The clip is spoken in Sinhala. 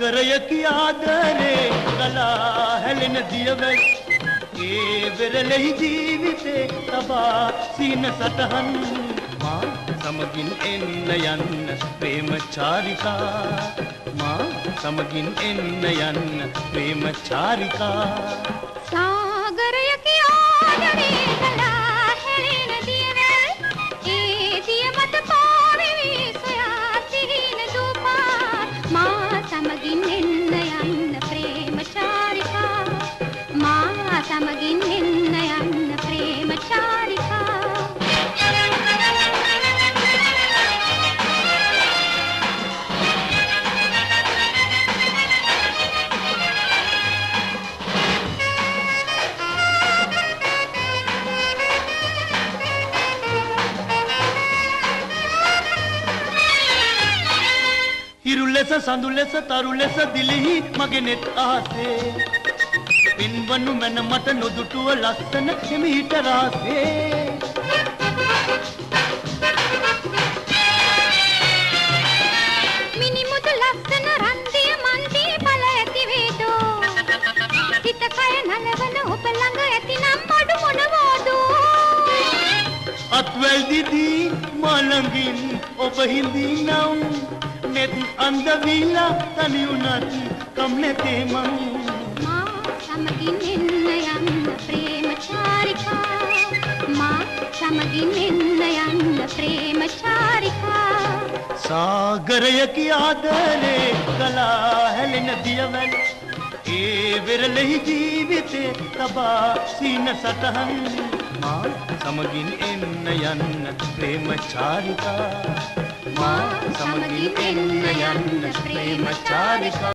සාගරයකි ආදරේ ගලා හැලෙන දියවැල් ඒ වෙරළෙහි ජීවිතේ තබා සීන සටහන් මා සමගින් එන්න යන්න ප්‍රේමචාරිකා මා සමගින් එන්න යන්න ප්‍රේමචාරිකා සාගරයකි ආදරේ ගලා හැලෙන දියවැල් ඒ දිය මත පාවෙවි සොයා සිහින දුපා මා සමගින් එන්න යන්න ප්‍රේමචාරිකා මා සමගින් එන්න යන්න ප්‍රේමචාරිකා හිරු ලෙස සඳු ලෙස තරු ලෙස දිලිහි මගේ නෙත් ආසේ පින්වනු මැන මට නොදුටුව ලස්සන හිමිහිට රාසේ මිනිමුතු ලස්සන රන්දිය මන්දිය බල ඇති වේදෝ සිත කය නලවන ඔබ ළඟ ඇතිනම් අඩු මොනවාදෝ අත්වැල් දිදී මා ළඟින් ඔබ හිඳිනම් නෙත් අන්ද වීලා තනි වුණත් කම් නැතේ මං මා සමගින් එන්න යන්න ප්‍රේමචාරිකා මා සමගින් එන්න යන්න ප්‍රේමචාරිකා සාගරයකි ආදරේ ගලා හැලෙන දියවැල් ඒ වෙරළෙහි ජීවිතේ තබා සීන සටහන් මා සමගින් එන්න යන්න ප්‍රේමචාරිකා මා සමගින් එන්න යන්න ප්‍රේමචාරිකා